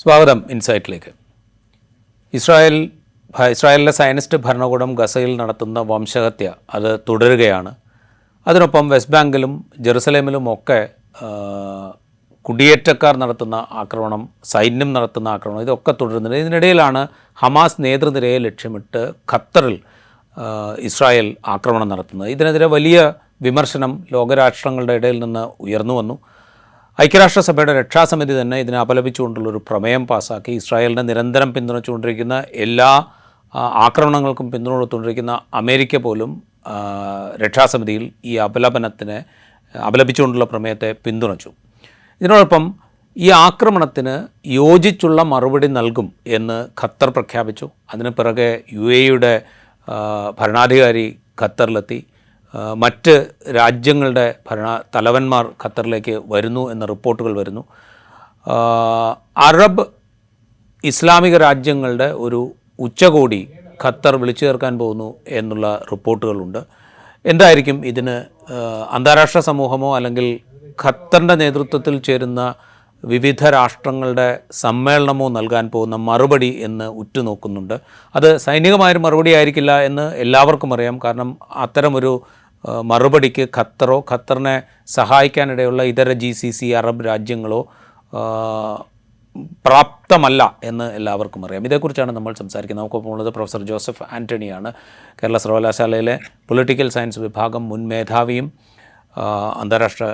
സ്വാഗതം ഇൻസൈറ്റിലേക്ക്. ഇസ്രായേലിലെ സയനിസ്റ്റ് ഭരണകൂടം ഗസയിൽ നടത്തുന്ന വംശഹത്യ അത് തുടരുകയാണ്. അതിനൊപ്പം വെസ്റ്റ് ബാങ്കിലും ജെറുസലേമിലും ഒക്കെ കുടിയേറ്റക്കാർ നടത്തുന്ന ആക്രമണം, സൈന്യം നടത്തുന്ന ആക്രമണം, ഇതൊക്കെ തുടരുന്നുണ്ട്. ഇതിനിടയിലാണ് ഹമാസ് നേതൃനിരയെ ലക്ഷ്യമിട്ട് ഖത്തറിൽ ഇസ്രായേൽ ആക്രമണം നടത്തുന്നത്. ഇതിനെതിരെ വലിയ വിമർശനം ലോകരാഷ്ട്രങ്ങളുടെ ഇടയിൽ നിന്ന് ഉയർന്നു വന്നു. ഐക്യരാഷ്ട്രസഭയുടെ രക്ഷാസമിതി തന്നെ ഇതിനെ അപലപിച്ചുകൊണ്ടുള്ളൊരു പ്രമേയം പാസ്സാക്കി. ഇസ്രായേലിനെ നിരന്തരം പിന്തുണച്ചുകൊണ്ടിരിക്കുന്ന എല്ലാ ആക്രമണങ്ങൾക്കും പിന്തുണ കൊടുത്തുകൊണ്ടിരിക്കുന്ന അമേരിക്ക പോലും രക്ഷാസമിതിയിൽ ഈ അപലപിച്ചുകൊണ്ടുള്ള പ്രമേയത്തെ പിന്തുണച്ചു. ഇതിനോടൊപ്പം ഈ ആക്രമണത്തിന് യോജിച്ചുള്ള മറുപടി നൽകും എന്ന് ഖത്തർ പ്രഖ്യാപിച്ചു. അതിന് പിറകെ UAE ഭരണാധികാരി ഖത്തറിലെത്തി. മറ്റ് രാജ്യങ്ങളുടെ തലവന്മാർ ഖത്തറിലേക്ക് വരുന്നു എന്ന റിപ്പോർട്ടുകൾ വരുന്നു. അറബ് ഇസ്ലാമിക രാജ്യങ്ങളുടെ ഒരു ഉച്ചകോടി ഖത്തർ വിളിച്ചു ചേർക്കാൻ പോകുന്നു എന്നുള്ള റിപ്പോർട്ടുകളുണ്ട്. എന്തായിരിക്കും ഇതിന് അന്താരാഷ്ട്ര സമൂഹമോ അല്ലെങ്കിൽ ഖത്തറിൻ്റെ നേതൃത്വത്തിൽ ചേരുന്ന വിവിധ രാഷ്ട്രങ്ങളുടെ സമ്മേളനമോ നൽകാൻ പോകുന്ന മറുപടി എന്ന് ഉറ്റുനോക്കുന്നുണ്ട്. അത് സൈനികമായൊരു മറുപടി ആയിരിക്കില്ല എന്ന് എല്ലാവർക്കും അറിയാം. കാരണം അത്തരമൊരു മറുപടിക്ക് ഖത്തറിനെ സഹായിക്കാനിടയുള്ള ഇതര GCC അറബ് രാജ്യങ്ങളോ പ്രാപ്തമല്ല എന്ന് എല്ലാവർക്കും അറിയാം. ഇതേക്കുറിച്ചാണ് നമ്മൾ സംസാരിക്കുന്നത്. നമുക്കൊപ്പം ഉള്ളത് പ്രൊഫസർ ജോസഫ് ആൻ്റണിയാണ്. കേരള സർവകലാശാലയിലെ പൊളിറ്റിക്കൽ സയൻസ് വിഭാഗം മുൻ മേധാവിയും അന്താരാഷ്ട്ര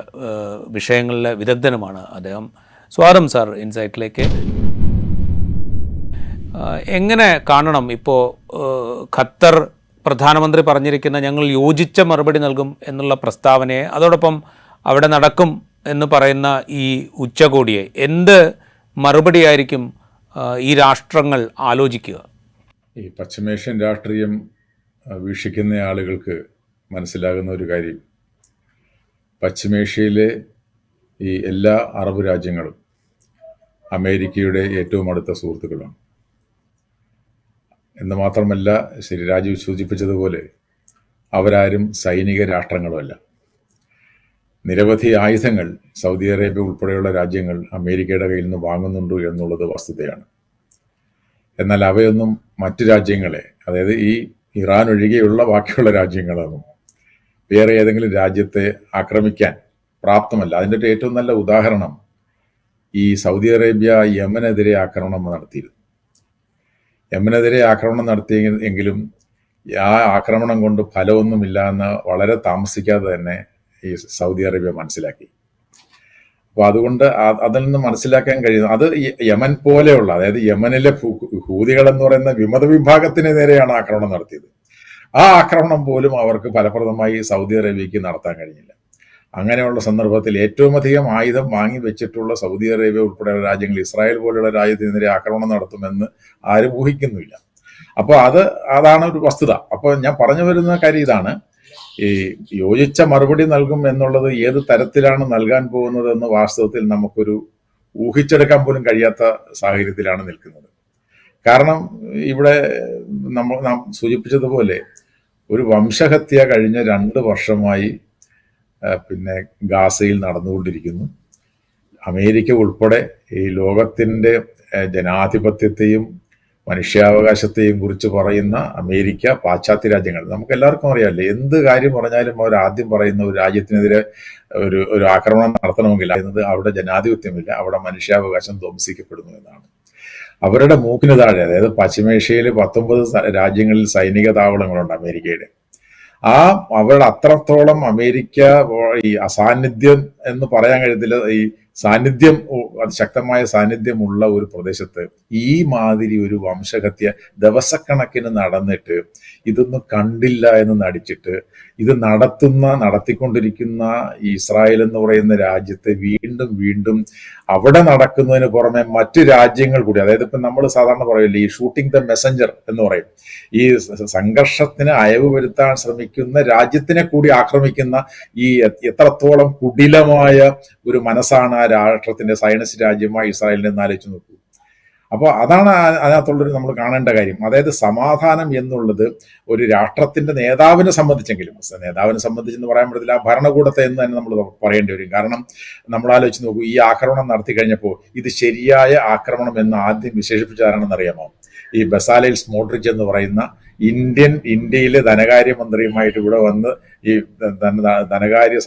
വിഷയങ്ങളിലെ വിദഗ്ധനുമാണ് അദ്ദേഹം. സ്വാഗതം സാർ ഇൻസൈറ്റിലേക്ക്. എങ്ങനെ കാണണം ഇപ്പോൾ ഖത്തർ പ്രധാനമന്ത്രി പറഞ്ഞിരിക്കുന്ന ഞങ്ങൾ യോജിച്ച മറുപടി നൽകും എന്നുള്ള പ്രസ്താവനയെ, അതോടൊപ്പം അവിടെ നടക്കും എന്ന് പറയുന്ന ഈ ഉച്ചകോടിയെ എന്ത് മറുപടിയായിരിക്കും ഈ രാഷ്ട്രങ്ങൾ ആലോചിക്കുക? ഈ പശ്ചിമേഷ്യൻ രാഷ്ട്രീയം വീക്ഷിക്കുന്ന ആളുകൾക്ക് മനസ്സിലാകുന്ന ഒരു കാര്യം, പശ്ചിമേഷ്യയിലെ ഈ എല്ലാ അറബ് രാജ്യങ്ങളും അമേരിക്കയുടെ ഏറ്റവും അടുത്ത സുഹൃത്തുക്കളാണ് എന്ന് മാത്രമല്ല, ശ്രീ രാജീവ് സൂചിപ്പിച്ചതുപോലെ അവരാരും സൈനിക രാഷ്ട്രങ്ങളുമല്ല. നിരവധി ആയുധങ്ങൾ സൗദി അറേബ്യ ഉൾപ്പെടെയുള്ള രാജ്യങ്ങൾ അമേരിക്കയുടെ കയ്യിൽ നിന്ന് വാങ്ങുന്നുണ്ട് എന്നുള്ളത് വസ്തുതയാണ്. എന്നാൽ അവയൊന്നും മറ്റു രാജ്യങ്ങളെ, അതായത് ഈ ഇറാൻ ഒഴികെയുള്ള ബാക്കിയുള്ള രാജ്യങ്ങളൊന്നും വേറെ ഏതെങ്കിലും രാജ്യത്തെ ആക്രമിക്കാൻ പ്രാപ്തമല്ല. അതിൻ്റെ ഏറ്റവും നല്ല ഉദാഹരണം ഈ സൗദി അറേബ്യ യമനെതിരെ ആക്രമണം നടത്തിയിരുന്നു. യമനെതിരെ ആക്രമണം നടത്തിയെങ്കിലും ആ ആക്രമണം കൊണ്ട് ഫലമൊന്നുമില്ല എന്ന് വളരെ താമസിക്കാതെ തന്നെ ഈ സൗദി അറേബ്യ മനസ്സിലാക്കി. അപ്പോൾ അതുകൊണ്ട് അതിൽ നിന്ന് മനസ്സിലാക്കാൻ കഴിയുന്നു, അത് യമൻ പോലെയുള്ള, അതായത് യമനിലെ ഹൂതികൾ എന്ന് പറയുന്ന വിമത വിഭാഗത്തിന് നേരെയാണ് ആക്രമണം നടത്തിയത്. ആ ആക്രമണം പോലും അവർക്ക് ഫലപ്രദമായി സൗദി അറേബ്യക്ക് നടത്താൻ കഴിഞ്ഞില്ല. അങ്ങനെയുള്ള സന്ദർഭത്തിൽ ഏറ്റവും അധികം ആയുധം വാങ്ങി വെച്ചിട്ടുള്ള സൗദി അറേബ്യ ഉൾപ്പെടെയുള്ള രാജ്യങ്ങൾ ഇസ്രായേൽ പോലെയുള്ള രാജ്യത്തിനെതിരെ ആക്രമണം നടത്തുമെന്ന് ആരും ഊഹിക്കുന്നില്ല. അപ്പോൾ അതാണ് ഒരു വസ്തുത. അപ്പോൾ ഞാൻ പറഞ്ഞു വരുന്ന കാര്യം ഇതാണ്, ഈ യോജിച്ച മറുപടി നൽകും എന്നുള്ളത് ഏത് തരത്തിലാണ് നൽകാൻ പോകുന്നതെന്ന് വാസ്തവത്തിൽ നമുക്കൊരു ഊഹിച്ചെടുക്കാൻ പോലും കഴിയാത്ത സാഹചര്യത്തിലാണ് നിൽക്കുന്നത്. കാരണം ഇവിടെ നാം സൂചിപ്പിച്ചതുപോലെ ഒരു വംശഹത്യ കഴിഞ്ഞ 2 വർഷമായി ഗാസയിൽ നടന്നുകൊണ്ടിരിക്കുന്നു. അമേരിക്ക ഉൾപ്പെടെ ഈ ലോകത്തിൻ്റെ ജനാധിപത്യത്തെയും മനുഷ്യാവകാശത്തെയും കുറിച്ച് പറയുന്ന അമേരിക്ക, പാശ്ചാത്യ രാജ്യങ്ങൾ, നമുക്ക് എല്ലാവർക്കും അറിയാമല്ലേ, എന്ത് കാര്യം പറഞ്ഞാലും അവർ ആദ്യം പറയുന്ന ഒരു രാജ്യത്തിനെതിരെ ഒരു ആക്രമണം നടത്തണമെങ്കിൽ പറയുന്നത് അവിടെ ജനാധിപത്യമില്ല, അവിടെ മനുഷ്യാവകാശം ധ്വംസിക്കപ്പെടുന്നു എന്നാണ്. അവരുടെ മൂക്കിന് താഴെ, അതായത് പശ്ചിമേഷ്യയിൽ 19 രാജ്യങ്ങളിൽ സൈനിക താവളങ്ങളുണ്ട് അമേരിക്കയുടെ. അവരുടെ അത്രത്തോളം അമേരിക്ക ഈ അസാന്നിധ്യം എന്ന് പറയാൻ കഴിയത്തില്ല, ഈ സാന്നിധ്യം, ശക്തമായ സാന്നിധ്യമുള്ള ഒരു പ്രദേശത്ത് ഈ മാതിരി ഒരു വംശഹത്യ ദിവസക്കണക്കിന് നടന്നിട്ട് ഇതൊന്നും കണ്ടില്ല എന്ന് നടിച്ചിട്ട് ഇത് നടത്തിക്കൊണ്ടിരിക്കുന്ന ഇസ്രായേൽ എന്ന് പറയുന്ന രാജ്യത്തെ വീണ്ടും വീണ്ടും അവിടെ നടക്കുന്നതിന് പുറമെ മറ്റു രാജ്യങ്ങൾ കൂടി, അതായത് ഇപ്പം നമ്മൾ സാധാരണ പറയില്ലേ ഈ ഷൂട്ടിംഗ് ദ മെസ്സഞ്ചർ എന്ന് പറയും, ഈ സംഘർഷത്തിന് അയവ് വരുത്താൻ ശ്രമിക്കുന്ന രാജ്യത്തിനെ കൂടി ആക്രമിക്കുന്ന ഈ എത്രത്തോളം കുടിലമായ ഒരു മനസ്സാണ് ആ രാഷ്ട്രത്തിന്റെ സയനിസ്റ്റ് രാജ്യമായ ഇസ്രായേലിനെ ആലോചിച്ച് നോക്കൂ. അപ്പോൾ അതാണ് അതിനകത്തുള്ളൊരു നമ്മൾ കാണേണ്ട കാര്യം. അതായത് സമാധാനം എന്നുള്ളത് ഒരു രാഷ്ട്രത്തിന്റെ നേതാവിനെ സംബന്ധിച്ചെങ്കിലും, നേതാവിനെ സംബന്ധിച്ചെന്ന് പറയാൻ പറ്റത്തില്ല, ആ ഭരണകൂടത്തെ എന്ന് തന്നെ നമ്മൾ പറയേണ്ടി വരും. കാരണം നമ്മൾ ആലോചിച്ച് നോക്കൂ, ഈ ആക്രമണം നടത്തി കഴിഞ്ഞപ്പോൾ ഇത് ശരിയായ ആക്രമണം എന്ന് ആദ്യം വിശേഷിപ്പിച്ചതാണെന്ന് അറിയാമോ? ഈ ബസാലേൽ സ്മോട്രിച്ച് എന്ന് പറയുന്ന ഇന്ത്യയിലെ ധനകാര്യമന്ത്രിയുമായിട്ട് ഇവിടെ വന്ന് ഈ ധനകാര്യ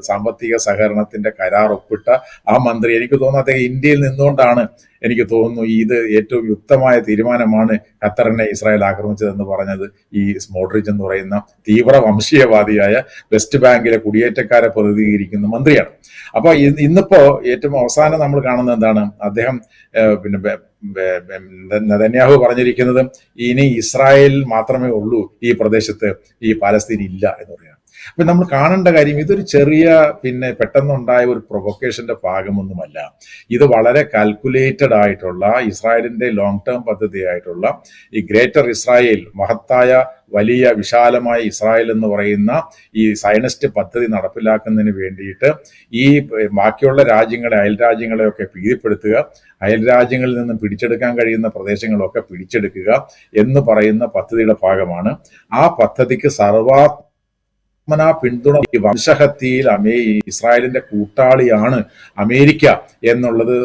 സാമ്പത്തിക സഹകരണത്തിന്റെ കരാർ ഒപ്പിട്ട ആ മന്ത്രി, എനിക്ക് തോന്നുന്നു അദ്ദേഹം ഇന്ത്യയിൽ നിന്നുകൊണ്ടാണ് എനിക്ക് തോന്നുന്നു ഇത് ഏറ്റവും യുക്തമായ തീരുമാനമാണ് ഖത്തറിനെ ഇസ്രായേൽ ആക്രമിച്ചതെന്ന് പറഞ്ഞത് ഈ സ്മോട്രിച്ച് എന്ന് പറയുന്ന തീവ്ര വംശീയവാദിയായ വെസ്റ്റ് ബാങ്കിലെ കുടിയേറ്റക്കാരെ പ്രതിനിധീകരിക്കുന്ന മന്ത്രിയാണ്. അപ്പൊ ഇന്നിപ്പോ ഏറ്റവും അവസാനം നമ്മൾ കാണുന്നത് എന്താണ്? അദ്ദേഹം പിന്നെ നെതന്യാഹു പറഞ്ഞിരിക്കുന്നത് ഇനി ഇസ്രായേൽ മാത്രമേ ഉള്ളൂ ഈ പ്രദേശത്ത്, ഈ പാലസ്തീൻ ഇല്ല എന്ന് പറയാം. അപ്പൊ നമ്മൾ കാണേണ്ട കാര്യം, ഇതൊരു ചെറിയ പെട്ടെന്നുണ്ടായ ഒരു പ്രൊവൊക്കേഷന്റെ ഭാഗമൊന്നുമല്ല. ഇത് വളരെ കാൽക്കുലേറ്റഡ് ആയിട്ടുള്ള ഇസ്രായേലിന്റെ ലോങ് ടേം പദ്ധതിയായിട്ടുള്ള ഈ ഗ്രേറ്റർ ഇസ്രായേൽ, മഹത്തായ വലിയ വിശാലമായ ഇസ്രായേൽ എന്ന് പറയുന്ന ഈ സയനിസ്റ്റ് പദ്ധതി നടപ്പിലാക്കുന്നതിന് വേണ്ടിയിട്ട് ഈ ബാക്കിയുള്ള രാജ്യങ്ങളെ, അയൽ രാജ്യങ്ങളെയൊക്കെ ഭീതിപ്പെടുത്തുക, അയൽ രാജ്യങ്ങളിൽ നിന്നും പിടിച്ചെടുക്കാൻ കഴിയുന്ന പ്രദേശങ്ങളൊക്കെ പിടിച്ചെടുക്കുക എന്ന് പറയുന്ന പദ്ധതിയുടെ ഭാഗമാണ്. ആ പദ്ധതിക്ക് പിന്തുണ, ഈ വംശഹത്യയിൽ ഇസ്രായേലിന്റെ കൂട്ടാളിയാണ് അമേരിക്ക എന്നുള്ളത്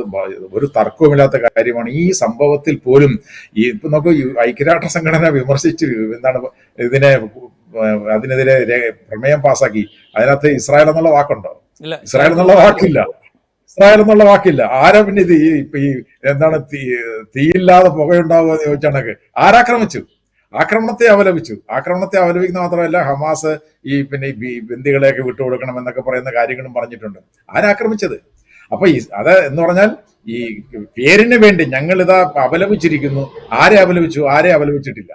ഒരു തർക്കവുമില്ലാത്ത കാര്യമാണ്. ഈ സംഭവത്തിൽ പോലും ഇപ്പൊ നമുക്ക് ഐക്യരാഷ്ട്ര സംഘടന വിമർശിച്ച് അതിനെതിരെ പ്രമേയം പാസാക്കി. അതിനകത്ത് ഇസ്രായേൽ എന്നുള്ള വാക്കുണ്ടോ? ഇസ്രായേൽ എന്നുള്ള വാക്കില്ല. ആരാ പിന്നെ ഇത് ഈ തീയില്ലാതെ പുകയുണ്ടാവുക എന്ന് ചോദിച്ചാണൊക്കെ ആരാക്രമിച്ചു? ആക്രമണത്തെ അപലപിക്കുന്ന മാത്രമല്ല, ഹമാസ് ഈ ബന്ദികളെയൊക്കെ വിട്ടുകൊടുക്കണം എന്നൊക്കെ പറയുന്ന കാര്യങ്ങളും പറഞ്ഞിട്ടുണ്ട്. ആരാക്രമിച്ചത്? അപ്പൊ അത് എന്ന് പറഞ്ഞാൽ ഈ പേരിന് വേണ്ടി ഞങ്ങളിതാ അപലപിച്ചിരിക്കുന്നു. ആരെ അപലപിച്ചിട്ടില്ല.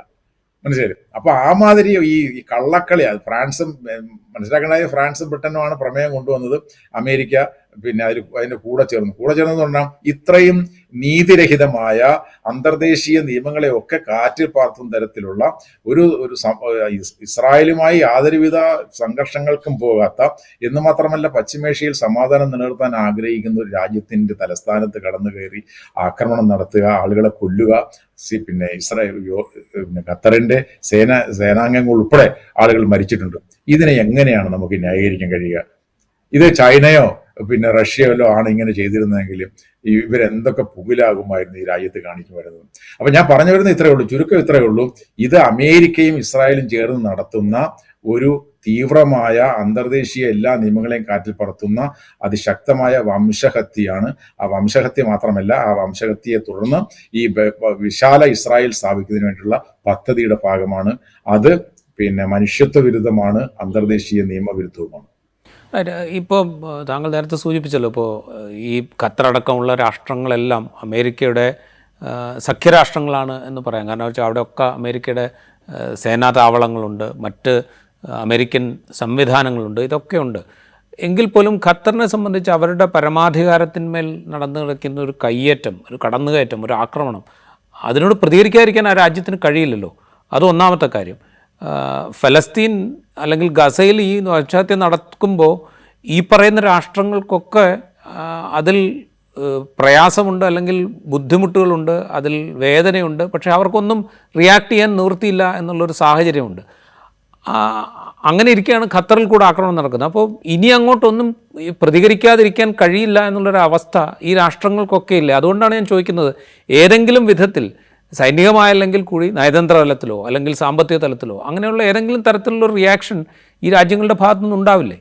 മനസ്സിലായി? അപ്പൊ ആ മാതിരി ഈ കള്ളക്കളി, അത് മനസ്സിലാക്കണ്ടായ ഫ്രാൻസും ബ്രിട്ടനുമാണ് പ്രമേയം കൊണ്ടുവന്നത്. അമേരിക്ക അതിന്റെ കൂടെ ചേർന്ന് പറഞ്ഞാൽ ഇത്രയും നീതിരഹിതമായ അന്തർദേശീയ നിയമങ്ങളെ ഒക്കെ കാറ്റിൽ പാർത്തുന്ന തരത്തിലുള്ള ഒരു ഇസ്രായേലുമായി യാതൊരുവിധ സംഘർഷങ്ങൾക്കും പോകാത്ത, എന്ന് മാത്രമല്ല പശ്ചിമേഷ്യയിൽ സമാധാനം നിലനിർത്താൻ ആഗ്രഹിക്കുന്ന ഒരു രാജ്യത്തിന്റെ തലസ്ഥാനത്ത് കടന്നു കയറി ആക്രമണം നടത്തുക, ആളുകളെ കൊല്ലുക, ഖത്തറിന്റെ സേനാംഗങ്ങൾ ഉൾപ്പെടെ ആളുകൾ മരിച്ചിട്ടുണ്ട്. ഇതിനെ എങ്ങനെയാണ് നമുക്ക് ന്യായീകരിക്കാൻ കഴിയുക? ഇത് ചൈനയോ റഷ്യയിലോ ആണ് ഇങ്ങനെ ചെയ്തിരുന്നതെങ്കിലും ഇവരെന്തൊക്കെ പുകിലാകുമായിരുന്നു ഈ രാജ്യത്ത് കാണിക്കുമായിരുന്നത്. അപ്പൊ ഞാൻ പറഞ്ഞു വരുന്നത് ഇത്രയേ ഉള്ളൂ. ഇത് അമേരിക്കയും ഇസ്രായേലും ചേർന്ന് നടത്തുന്ന ഒരു തീവ്രമായ അന്തർദേശീയ എല്ലാ നിയമങ്ങളെയും കാറ്റിൽ പറത്തുന്ന അതിശക്തമായ വംശഹത്യയാണ്. ആ വംശഹത്യ മാത്രമല്ല, ആ വംശഹത്യയെ തുടർന്ന് ഈ വിശാല ഇസ്രായേൽ സ്ഥാപിക്കുന്നതിന് വേണ്ടിയുള്ള പദ്ധതിയുടെ ഭാഗമാണ്. അത് മനുഷ്യത്വ വിരുദ്ധമാണ്, അന്തർദേശീയ നിയമവിരുദ്ധവുമാണ്. ഇപ്പോൾ താങ്കൾ നേരത്തെ സൂചിപ്പിച്ചല്ലോ, ഇപ്പോൾ ഈ ഖത്തറടക്കമുള്ള രാഷ്ട്രങ്ങളെല്ലാം അമേരിക്കയുടെ സഖ്യരാഷ്ട്രങ്ങളാണ് എന്ന് പറയാം. കാരണം വെച്ചാൽ അവിടെയൊക്കെ അമേരിക്കയുടെ സേനാ താവളങ്ങളുണ്ട്, മറ്റ് അമേരിക്കൻ സംവിധാനങ്ങളുണ്ട്, ഇതൊക്കെയുണ്ട്. എങ്കിൽ പോലും ഖത്തറിനെ സംബന്ധിച്ച് അവരുടെ പരമാധികാരത്തിന്മേൽ നടന്നു കിടക്കുന്ന ഒരു കയ്യേറ്റം, ഒരു കടന്നുകയറ്റം, ഒരു ആക്രമണം, അതിനോട് പ്രതികരിക്കാതിരിക്കാൻ ആ രാജ്യത്തിന് കഴിയില്ലല്ലോ. അത് ഒന്നാമത്തെ കാര്യം. ഫലസ്തീൻ അല്ലെങ്കിൽ ഗസയിൽ ഈ വംശഹത്യ നടക്കുമ്പോൾ ഈ പറയുന്ന രാഷ്ട്രങ്ങൾക്കൊക്കെ അതിൽ പ്രയാസമുണ്ട്, അല്ലെങ്കിൽ ബുദ്ധിമുട്ടുകളുണ്ട്, അതിൽ വേദനയുണ്ട്. പക്ഷേ അവർക്കൊന്നും റിയാക്ട് ചെയ്യാൻ നിവൃത്തിയില്ല എന്നുള്ളൊരു സാഹചര്യമുണ്ട്. അങ്ങനെ ഇരിക്കുകയാണ് ഖത്തറിൽ കൂടെ ആക്രമണം നടക്കുന്നത്. അപ്പോൾ ഇനി അങ്ങോട്ടൊന്നും പ്രതികരിക്കാതിരിക്കാൻ കഴിയില്ല എന്നുള്ളൊരു അവസ്ഥ ഈ രാഷ്ട്രങ്ങൾക്കൊക്കെ ഇല്ല. അതുകൊണ്ടാണ് ഞാൻ ചോദിക്കുന്നത്, ഏതെങ്കിലും വിധത്തിൽ സൈനികമായല്ലെങ്കിൽ കൂടി നയതന്ത്ര തലത്തിലോ അല്ലെങ്കിൽ സാമ്പത്തിക തലത്തിലോ അങ്ങനെയുള്ള ഏതെങ്കിലും തരത്തിലുള്ള റിയാക്ഷൻ ഈ രാജ്യങ്ങളുടെ ഭാഗത്തുനിന്ന് ഉണ്ടാവില്ലേ?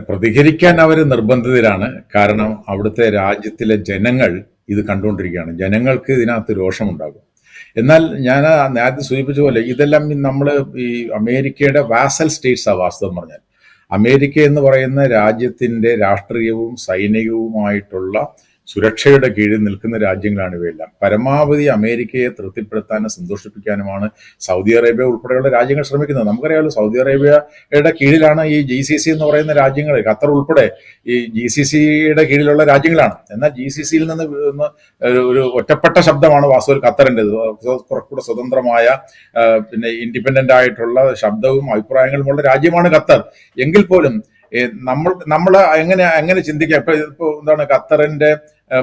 പ്രതികരിക്കാൻ അവർ നിർബന്ധിതരാണ്. കാരണം അവിടുത്തെ രാജ്യത്തിലെ ജനങ്ങൾ ഇത് കണ്ടുകൊണ്ടിരിക്കുകയാണ്. ജനങ്ങൾക്ക് ഇതിനകത്ത് രോഷമുണ്ടാകും. എന്നാൽ ഞാൻ നേരത്തെ സൂചിപ്പിച്ച പോലെ ഇതെല്ലാം നമ്മൾ ഈ അമേരിക്കയുടെ വാസൽ സ്റ്റേറ്റ്സാണ്. വാസ്തവം പറഞ്ഞാൽ അമേരിക്ക എന്ന് പറയുന്ന രാജ്യത്തിന്റെ രാഷ്ട്രീയവും സൈനികവുമായിട്ടുള്ള സുരക്ഷയുടെ കീഴിൽ നിൽക്കുന്ന രാജ്യങ്ങളാണ് ഇവയെല്ലാം. പരമാവധി അമേരിക്കയെ തൃപ്തിപ്പെടുത്താനും സന്തോഷിപ്പിക്കാനുമാണ് സൗദി അറേബ്യ ഉൾപ്പെടെയുള്ള രാജ്യങ്ങൾ ശ്രമിക്കുന്നത്. നമുക്കറിയാമല്ലോ, സൗദി അറേബ്യയുടെ കീഴിലാണ് ഈ GCC എന്ന് പറയുന്ന രാജ്യങ്ങൾ. ഖത്തർ ഉൾപ്പെടെ ഈ GCCയുടെ കീഴിലുള്ള രാജ്യങ്ങളാണ്. എന്നാൽ GCCയിൽ നിന്ന് ഒരു ഒറ്റപ്പെട്ട ശബ്ദമാണ് വാസ്തവത്തിൽ ഖത്തറിൻ്റെത്. കുറച്ചുകൂടെ സ്വതന്ത്രമായ ഇൻഡിപെൻഡന്റ് ആയിട്ടുള്ള ശബ്ദവും അഭിപ്രായങ്ങളുമുള്ള രാജ്യമാണ് ഖത്തർ. എങ്കിൽ പോലും നമ്മൾ എങ്ങനെ ചിന്തിക്കാം? ഇപ്പൊ എന്താണ് ഖത്തറിന്റെ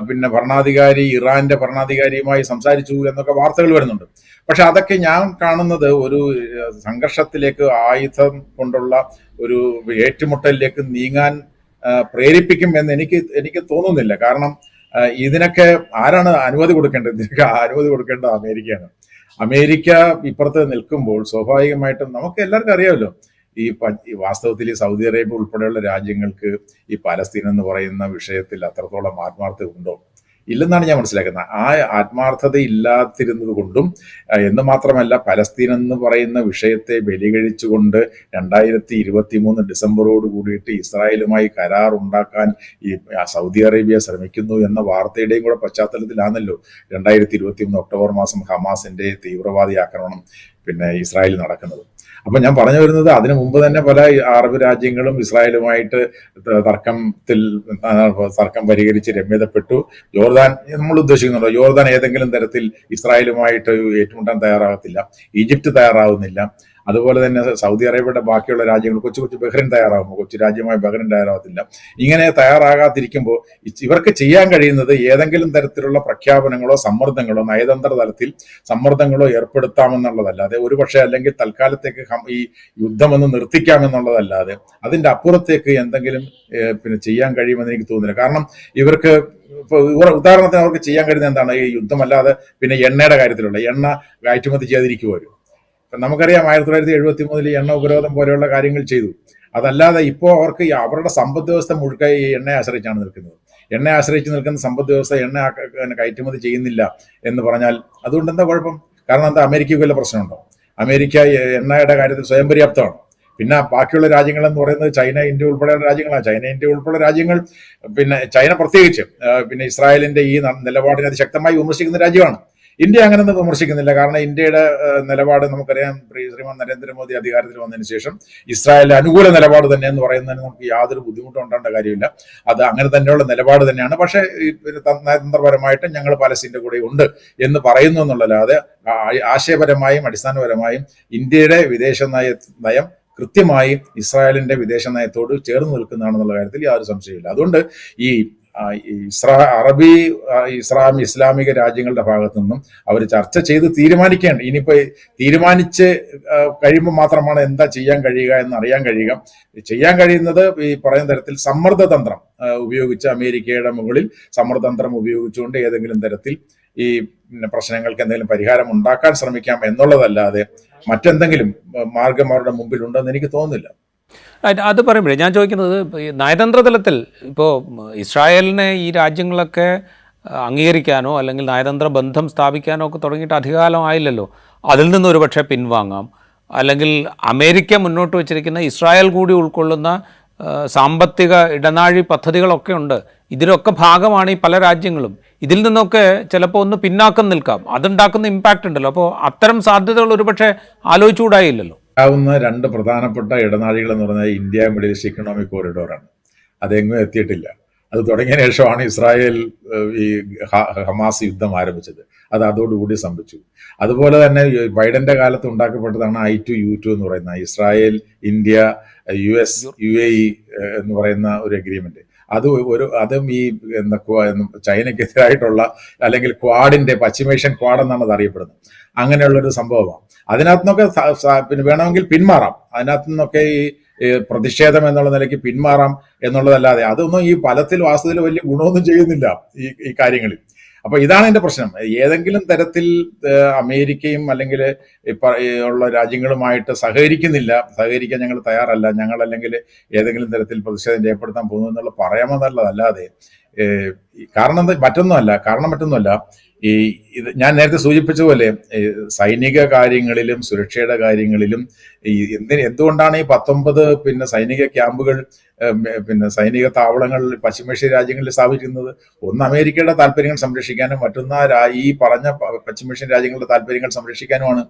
പിന്നെ ഭരണാധികാരി ഇറാന്റെ ഭരണാധികാരിയുമായി സംസാരിച്ചു എന്നൊക്കെ വാർത്തകൾ വരുന്നുണ്ട്. പക്ഷെ അതൊക്കെ ഞാൻ കാണുന്നത് ഒരു സംഘർഷത്തിലേക്ക്, ആയുധം കൊണ്ടുള്ള ഒരു ഏറ്റുമുട്ടലിലേക്ക് നീങ്ങാൻ പ്രേരിപ്പിക്കും എന്ന് എനിക്ക് തോന്നുന്നില്ല. കാരണം ഇതിനൊക്കെ ആരാണ് അനുമതി കൊടുക്കേണ്ടത്? ഇതിനൊക്കെ അനുമതി കൊടുക്കേണ്ടത് അമേരിക്കയാണ്. അമേരിക്ക ഇപ്പുറത്ത് നിൽക്കുമ്പോൾ സ്വാഭാവികമായിട്ടും നമുക്ക് എല്ലാവർക്കും അറിയാമല്ലോ, ഈ വാസ്തവത്തിൽ ഈ സൗദി അറേബ്യ ഉൾപ്പെടെയുള്ള രാജ്യങ്ങൾക്ക് ഈ പലസ്തീൻ എന്ന് പറയുന്ന വിഷയത്തിൽ അത്രത്തോളം ആത്മാർത്ഥത ഉണ്ടോ? ഇല്ലെന്നാണ് ഞാൻ മനസ്സിലാക്കുന്നത്. ആ ആത്മാർത്ഥത ഇല്ലാതിരുന്നത് കൊണ്ടും എന്ന് മാത്രമല്ല, പലസ്തീൻ എന്ന് പറയുന്ന വിഷയത്തെ ബലികഴിച്ചുകൊണ്ട് 2023 ഡിസംബറോട് കൂടിയിട്ട് ഇസ്രായേലുമായി കരാർ ഉണ്ടാക്കാൻ ഈ സൗദി അറേബ്യ ശ്രമിക്കുന്നു എന്ന വാർത്തയുടെയും കൂടെ പശ്ചാത്തലത്തിലാണല്ലോ 2023 ഒക്ടോബർ മാസം ഹമാസിന്റെ തീവ്രവാദി ആക്രമണം പിന്നെ ഇസ്രായേലിൽ നടക്കുന്നത്. അപ്പൊ ഞാൻ പറഞ്ഞു വരുന്നത്, അതിനു മുമ്പ് തന്നെ പല അറബ് രാജ്യങ്ങളും ഇസ്രായേലുമായിട്ട് തർക്കം പരിഹരിച്ച് രമ്യതപ്പെട്ടു. ജോർദാൻ, നമ്മൾ ഉദ്ദേശിക്കുന്നുണ്ടോ, ജോർദാൻ ഏതെങ്കിലും തരത്തിൽ ഇസ്രായേലുമായിട്ട് ഏറ്റുമുട്ടാൻ തയ്യാറാകത്തില്ല. ഈജിപ്ത് തയ്യാറാവുന്നില്ല. അതുപോലെ തന്നെ സൗദി അറേബ്യയുടെ ബാക്കിയുള്ള രാജ്യങ്ങൾ, കൊച്ചു ബഹ്റിൻ തയ്യാറാകുമ്പോൾ കൊച്ചു രാജ്യമായ ബഹ്റിൻ തയ്യാറാകത്തില്ല. ഇങ്ങനെ തയ്യാറാകാതിരിക്കുമ്പോൾ ഇവർക്ക് ചെയ്യാൻ കഴിയുന്നത് ഏതെങ്കിലും തരത്തിലുള്ള പ്രഖ്യാപനങ്ങളോ സമ്മർദ്ദങ്ങളോ, നയതന്ത്ര തലത്തിൽ സമ്മർദ്ദങ്ങളോ ഏർപ്പെടുത്താമെന്നുള്ളതല്ലാതെ, ഒരുപക്ഷെ അല്ലെങ്കിൽ തൽക്കാലത്തേക്ക് ഈ യുദ്ധമൊന്ന് നിർത്തിക്കാമെന്നുള്ളതല്ലാതെ അതിന്റെ അപ്പുറത്തേക്ക് എന്തെങ്കിലും പിന്നെ ചെയ്യാൻ കഴിയുമെന്ന് എനിക്ക് തോന്നുന്നില്ല. കാരണം ഇവർക്ക് ഉദാഹരണത്തിന് അവർക്ക് ചെയ്യാൻ കഴിയുന്നത് എന്താണ്? ഈ യുദ്ധമല്ലാതെ പിന്നെ എണ്ണയുടെ കാര്യത്തിലുള്ള എണ്ണ കയറ്റുമതി ചെയ്തിരിക്കുമല്ലോ. നമുക്കറിയാം 1973 എണ്ണ ഉപരോധം പോലെയുള്ള കാര്യങ്ങൾ ചെയ്തു. അതല്ലാതെ ഇപ്പോൾ അവർക്ക് അവരുടെ സമ്പദ് വ്യവസ്ഥ മുഴുക്ക ഈ എണ്ണയെ ആശ്രയിച്ചാണ് നിൽക്കുന്നത്. എണ്ണയെ ആശ്രയിച്ച് നിൽക്കുന്ന സമ്പദ് വ്യവസ്ഥ എണ്ണ കയറ്റുമതി ചെയ്യുന്നില്ല എന്ന് പറഞ്ഞാൽ അതുകൊണ്ട് എന്താ കുഴപ്പം? കാരണം എന്താ, അമേരിക്കയ്ക്ക് വല്ല പ്രശ്നമുണ്ടോ? അമേരിക്ക എണ്ണയുടെ കാര്യത്തിൽ സ്വയം പര്യാപ്തമാണ്. പിന്നെ ബാക്കിയുള്ള രാജ്യങ്ങൾ എന്ന് പറയുന്നത് ചൈന, ഇന്ത്യ ഉൾപ്പെടെയുള്ള രാജ്യങ്ങളാണ്. ചൈന, ഇന്ത്യ ഉൾപ്പെടെയുള്ള രാജ്യങ്ങൾ, പിന്നെ ചൈന പ്രത്യേകിച്ച് പിന്നെ ഇസ്രായേലിന്റെ ഈ നിലപാടിനെ അതിശക്തമായി വിമർശിക്കുന്ന രാജ്യമാണ്. ഇന്ത്യ അങ്ങനെയൊന്നും വിമർശിക്കുന്നില്ല. കാരണം ഇന്ത്യയുടെ നിലപാട് നമുക്കറിയാം. ശ്രീമാൻ നരേന്ദ്രമോദി അധികാരത്തിൽ വന്നതിന് ശേഷം ഇസ്രായേലിന്റെ അനുകൂല നിലപാട് തന്നെ എന്ന് പറയുന്നതിന് നമുക്ക് യാതൊരു ബുദ്ധിമുട്ടും ഉണ്ടാകേണ്ട കാര്യമില്ല. അത് അങ്ങനെ തന്നെയുള്ള നിലപാട് തന്നെയാണ്. പക്ഷേ നയതന്ത്രപരമായിട്ടും ഞങ്ങൾ പാലസ്തീന്റെ കൂടെ ഉണ്ട് എന്ന് പറയുന്നു എന്നുള്ളല്ലാതെ ആശയപരമായും അടിസ്ഥാനപരമായും ഇന്ത്യയുടെ വിദേശ നയം കൃത്യമായി ഇസ്രായേലിന്റെ വിദേശ നയത്തോട് ചേർന്ന് നിൽക്കുന്നതാണെന്നുള്ള കാര്യത്തിൽ യാതൊരു സംശയമില്ല. അതുകൊണ്ട് ഈ ഇസ്ലാമിക രാജ്യങ്ങളുടെ ഭാഗത്തു നിന്നും അവർ ചർച്ച ചെയ്ത് തീരുമാനിക്കേണ്ട. ഇനിയിപ്പോ തീരുമാനിച്ച് കഴിയുമ്പോൾ മാത്രമാണ് എന്താ ചെയ്യാൻ കഴിയുക എന്ന് അറിയാൻ കഴിയുക. ചെയ്യാൻ കഴിയുന്നത് ഈ പറയുന്ന തരത്തിൽ സമ്മർദ്ദതന്ത്രം ഉപയോഗിച്ച്, അമേരിക്കയുടെ മുകളിൽ സമ്മർദ്ദതന്ത്രം ഉപയോഗിച്ചുകൊണ്ട് ഏതെങ്കിലും തരത്തിൽ ഈ പ്രശ്നങ്ങൾക്ക് എന്തെങ്കിലും പരിഹാരം ഉണ്ടാക്കാൻ ശ്രമിക്കാം എന്നുള്ളതല്ലാതെ മറ്റെന്തെങ്കിലും മാർഗം അവരുടെ മുമ്പിൽ ഉണ്ടെന്ന് എനിക്ക് തോന്നുന്നില്ല. അത് പറയുമ്പോഴേ ഞാൻ ചോദിക്കുന്നത്, നയതന്ത്ര തലത്തിൽ ഇപ്പോൾ ഇസ്രായേലിനെ ഈ രാജ്യങ്ങളൊക്കെ അംഗീകരിക്കാനോ അല്ലെങ്കിൽ നയതന്ത്ര ബന്ധം സ്ഥാപിക്കാനോ ഒക്കെ തുടങ്ങിയിട്ട് അധികകാലം ആയില്ലല്ലോ. അതിൽ നിന്ന് ഒരുപക്ഷെ പിൻവാങ്ങാം. അല്ലെങ്കിൽ അമേരിക്ക മുന്നോട്ട് വച്ചിരിക്കുന്ന ഇസ്രായേൽ കൂടി ഉൾക്കൊള്ളുന്ന സാമ്പത്തിക ഇടനാഴി പദ്ധതികളൊക്കെ ഉണ്ട്. ഇതിലൊക്കെ ഭാഗമാണ് ഈ പല രാജ്യങ്ങളും. ഇതിൽ നിന്നൊക്കെ ചിലപ്പോൾ ഒന്ന് പിന്നാക്കം നിൽക്കാം. അതുണ്ടാക്കുന്ന ഇമ്പാക്റ്റ് ഉണ്ടല്ലോ. അപ്പോൾ അത്തരം സാധ്യതകൾ ഒരുപക്ഷെ ആലോചിച്ചുകൂടായില്ലല്ലോ. ാവുന്ന രണ്ട് പ്രധാനപ്പെട്ട ഇടനാഴികൾ എന്ന് പറഞ്ഞാൽ ഇന്ത്യ മിഡിൽ ഈസ്റ്റ് ഇക്കണോമിക് കോറിഡോറാണ്. അതെങ്ങും എത്തിയിട്ടില്ല. അത് തുടങ്ങിയ ശേഷമാണ് ഇസ്രായേൽ ഈ ഹമാസ് യുദ്ധം ആരംഭിച്ചത്. അത് അതോടുകൂടി സംഭവിച്ചു. അതുപോലെ തന്നെ ബൈഡന്റെ കാലത്ത് ഉണ്ടാക്കപ്പെട്ടതാണ് I2U2 എന്ന് പറയുന്ന ഇസ്രായേൽ, ഇന്ത്യ, US, UAE എന്ന് പറയുന്ന ഒരു എഗ്രിമെന്റ്. അതും ഈ ചൈനയ്ക്കെതിരായിട്ടുള്ള അല്ലെങ്കിൽ ക്വാഡിന്റെ, പശ്ചിമേഷ്യൻ ക്വാഡ് എന്നാണ് അത് അറിയപ്പെടുന്നത്. അങ്ങനെയുള്ളൊരു സംഭവമാണ്. അതിനകത്തു നിന്നൊക്കെ പിന്നെ വേണമെങ്കിൽ പിന്മാറാം. അതിനകത്തു നിന്നൊക്കെ ഈ പ്രതിഷേധം എന്നുള്ള നിലയ്ക്ക് പിന്മാറാം എന്നുള്ളതല്ലാതെ അതൊന്നും ഈ ഫലത്തിൽ വാസ്തവത്തിൽ വലിയ ഗുണമൊന്നും ചെയ്യുന്നില്ല ഈ കാര്യങ്ങളിൽ. അപ്പൊ ഇതാണ് എന്റെ പ്രശ്നം. ഏതെങ്കിലും തരത്തിൽ അമേരിക്കയും അല്ലെങ്കിൽ ഉള്ള രാജ്യങ്ങളുമായിട്ട് സഹകരിക്കാൻ ഞങ്ങൾ തയ്യാറല്ല, ഞങ്ങൾ അല്ലെങ്കിൽ ഏതെങ്കിലും തരത്തിൽ പ്രതിഷേധം രേഖപ്പെടുത്താൻ പോകുന്നു എന്നുള്ള പറയാമെന്നുള്ളതല്ലാതെ കാരണം മറ്റൊന്നുമല്ല. ഇത് ഞാൻ നേരത്തെ സൂചിപ്പിച്ചതുപോലെ സൈനിക കാര്യങ്ങളിലും സുരക്ഷയുടെ കാര്യങ്ങളിലും എന്തുകൊണ്ടാണ് ഈ 19 പിന്നെ സൈനിക ക്യാമ്പുകൾ, പിന്നെ സൈനിക താവളങ്ങൾ പശ്ചിമേഷ്യ രാജ്യങ്ങളിൽ സ്ഥാപിക്കുന്നത്? ഒന്ന് അമേരിക്കയുടെ താല്പര്യങ്ങൾ സംരക്ഷിക്കാനും മറ്റൊന്ന് ഈ പറഞ്ഞ പശ്ചിമേഷ്യൻ രാജ്യങ്ങളുടെ താല്പര്യങ്ങൾ സംരക്ഷിക്കാനുമാണ്.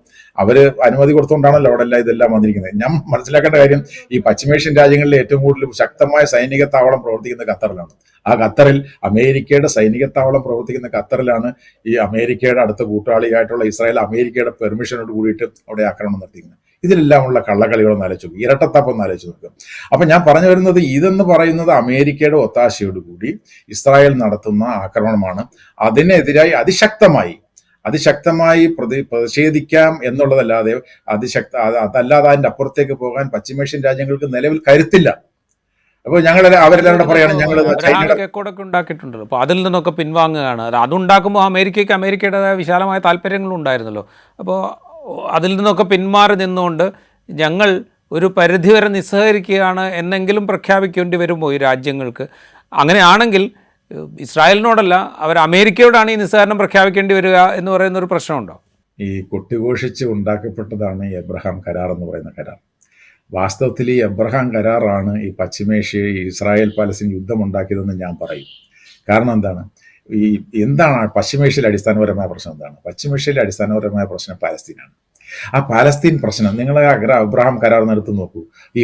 അവര് അനുമതി കൊടുത്തുകൊണ്ടാണല്ലോ അവിടെ ഇതെല്ലാം വന്നിരിക്കുന്നത്. ഞാൻ മനസ്സിലാക്കേണ്ട കാര്യം, ഈ പശ്ചിമേഷ്യൻ രാജ്യങ്ങളിൽ ഏറ്റവും കൂടുതൽ ശക്തമായ സൈനിക താവളം പ്രവർത്തിക്കുന്ന ഖത്തറിലാണ്. ആ ഖത്തറിൽ അമേരിക്കയുടെ സൈനിക താവളം പ്രവർത്തിക്കുന്ന ഖത്തറിലാണ് ഈ അമേരിക്കയുടെ അടുത്ത കൂട്ടാളിയായിട്ടുള്ള ഇസ്രായേൽ അമേരിക്കയുടെ പെർമിഷനോട് കൂടിയിട്ട് അവിടെ ആക്രമണം നടത്തിക്കുന്നത്. ഇതിലെല്ലാമുള്ള കള്ളക്കളികളൊന്ന് ആലോചിച്ച് നോക്കും, ഇരട്ടത്താപ്പം ഒന്ന് ആലോചിച്ച് നോക്കുക. അപ്പം ഞാൻ പറഞ്ഞു വരുന്നത്, ഇതെന്ന് പറയുന്നത് അമേരിക്കയുടെ ഒത്താശയോടുകൂടി ഇസ്രായേൽ നടത്തുന്ന ആക്രമണമാണ്. അതിനെതിരായി അതിശക്തമായി പ്രതിഷേധിക്കാം എന്നുള്ളതല്ലാതെ അതല്ലാതെ അതിൻ്റെ അപ്പുറത്തേക്ക് പോകാൻ പശ്ചിമേഷ്യൻ രാജ്യങ്ങൾക്ക് നിലവിൽ കരുത്തില്ല. അപ്പോൾ അവരെല്ലാവരും പറയാണ് ഞങ്ങൾ റെക്കോർഡൊക്കെ ഉണ്ടാക്കിയിട്ടുണ്ടല്ലോ. അപ്പോൾ അതിൽ നിന്നൊക്കെ പിൻവാങ്ങുകയാണ്. അതുണ്ടാക്കുമ്പോൾ അമേരിക്കയ്ക്ക് അമേരിക്കയുടേതായ വിശാലമായ താല്പര്യങ്ങളും ഉണ്ടായിരുന്നല്ലോ. അപ്പോൾ അതിൽ നിന്നൊക്കെ പിന്മാറി നിന്നുകൊണ്ട് ഞങ്ങൾ ഒരു പരിധിവരെ നിസ്സഹകരിക്കുകയാണ് എന്നെങ്കിലും പ്രഖ്യാപിക്കേണ്ടി വരുമ്പോൾ ഈ രാജ്യങ്ങൾക്ക്, അങ്ങനെയാണെങ്കിൽ ഇസ്രായേലിനോടല്ല അവർ അമേരിക്കയോടാണ് ഈ നിസ്സഹകരണം പ്രഖ്യാപിക്കേണ്ടി വരിക എന്ന് പറയുന്നൊരു പ്രശ്നമുണ്ടോ? ഈ കൊട്ടിഘോഷിച്ച് ഉണ്ടാക്കപ്പെട്ടതാണ് ഈ എബ്രഹാം കരാർ എന്ന് പറയുന്ന കരാർ. വാസ്തവത്തിൽ ഈ എബ്രഹാം കരാറാണ് ഈ പശ്ചിമേഷ്യ ഇസ്രായേൽ പാലസ്തീൻ യുദ്ധം ഉണ്ടാക്കിയതെന്ന് ഞാൻ പറയും. കാരണം എന്താണ് പശ്ചിമേഷ്യയിലെ അടിസ്ഥാനപരമായ പ്രശ്നം? എന്താണ് പശ്ചിമേഷ്യയിലെ അടിസ്ഥാനപരമായ പ്രശ്നം? പാലസ്തീനാണ്. ആ പാലസ്തീൻ പ്രശ്നം നിങ്ങൾ അബ്രഹാം കരാർ എടുത്ത് നോക്കൂ. ഈ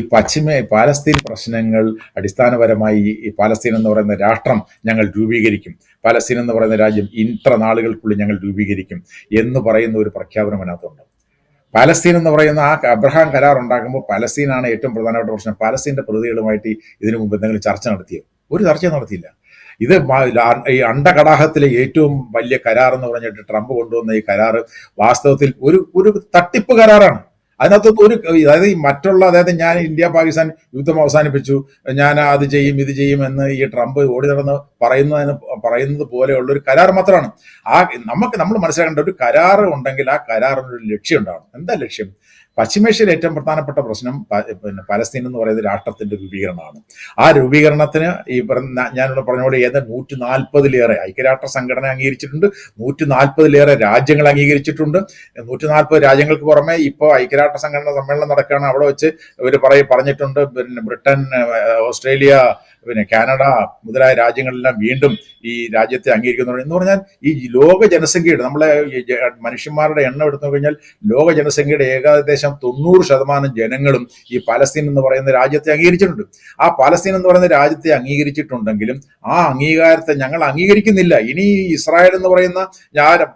പാലസ്തീൻ പ്രശ്നങ്ങൾ അടിസ്ഥാനപരമായി ഈ പാലസ്തീൻ എന്ന് പറയുന്ന രാഷ്ട്രം ഞങ്ങൾ രൂപീകരിക്കും, പാലസ്തീൻ എന്ന് പറയുന്ന രാജ്യം ഇത്ര നാളുകൾക്കുള്ളിൽ ഞങ്ങൾ രൂപീകരിക്കും എന്ന് പറയുന്ന ഒരു പ്രഖ്യാപനം അതിനകത്തുണ്ട്. പാലസ്തീൻ എന്ന് പറയുന്ന ആ അബ്രഹാം കരാർ ഉണ്ടാക്കുമ്പോൾ പാലസ്തീനാണ് ഏറ്റവും പ്രധാനപ്പെട്ട പ്രശ്നം. പാലസ്തീൻ്റെ പ്രതികളുമായിട്ട് ഇതിനു മുമ്പ് എന്തെങ്കിലും ചർച്ച നടത്തിയോ? ഒരു ചർച്ചയും നടത്തിയില്ല. ഇത് ഈ അണ്ടകടാഹത്തിലെ ഏറ്റവും വലിയ കരാർ എന്ന് പറഞ്ഞിട്ട് ട്രംപ് കൊണ്ടുവന്ന ഈ കരാർ വാസ്തവത്തിൽ ഒരു തട്ടിപ്പ് കരാറാണ്. അതിനകത്ത് അതായത് അതായത് ഞാൻ ഇന്ത്യ പാകിസ്ഥാൻ യുദ്ധം അവസാനിപ്പിച്ചു, ഞാൻ അത് ചെയ്യും ഇത് ചെയ്യും എന്ന് ഈ ട്രംപ് ഓടി നടന്ന് പറയുന്നത് പോലെയുള്ള ഒരു കരാർ മാത്രമാണ്. നമ്മൾ മനസ്സിലാക്കേണ്ട ഒരു കരാർ ഉണ്ടെങ്കിൽ ആ കരാറിനൊരു ലക്ഷ്യം ഉണ്ടാവണം. എന്താ ലക്ഷ്യം? പശ്ചിമേഷ്യയിലെ ഏറ്റവും പ്രധാനപ്പെട്ട പ്രശ്നം പലസ്തീൻ എന്ന് പറയുന്നത് രാഷ്ട്രത്തിന്റെ രൂപീകരണമാണ്. ആ രൂപീകരണത്തിന് ഞാനിവിടെ പറഞ്ഞ ഏതാണ്ട് 140-ലേറെ ഐക്യരാഷ്ട്ര സംഘടന അംഗീകരിച്ചിട്ടുണ്ട്, 140-ലേറെ രാജ്യങ്ങൾ അംഗീകരിച്ചിട്ടുണ്ട്. 140 രാജ്യങ്ങൾക്ക് പുറമെ ഇപ്പോൾ ഐക്യരാഷ്ട്ര സംഘടന സമ്മേളനം നടക്കുകയാണ്. അവിടെ വെച്ച് ഇവർ പറഞ്ഞിട്ടുണ്ട്, ബ്രിട്ടൻ, ഓസ്ട്രേലിയ, കാനഡ മുതലായ രാജ്യങ്ങളെല്ലാം വീണ്ടും ഈ രാജ്യത്തെ അംഗീകരിക്കുന്നു. എന്ന് പറഞ്ഞാൽ ഈ ലോക ജനസംഖ്യയുടെ നമ്മളെ മനുഷ്യന്മാരുടെ എണ്ണം എടുത്തു കഴിഞ്ഞാൽ ലോക ജനസംഖ്യയുടെ ഏകദേശം 90% ജനങ്ങളും ഈ പാലസ്തീൻ എന്ന് പറയുന്ന രാജ്യത്തെ അംഗീകരിച്ചിട്ടുണ്ട്. ആ പാലസ്തീൻ എന്ന് പറയുന്ന രാജ്യത്തെ അംഗീകരിച്ചിട്ടുണ്ടെങ്കിലും ആ അംഗീകാരത്തെ ഞങ്ങൾ അംഗീകരിക്കുന്നില്ല. ഇനി ഇസ്രായേൽ എന്ന് പറയുന്ന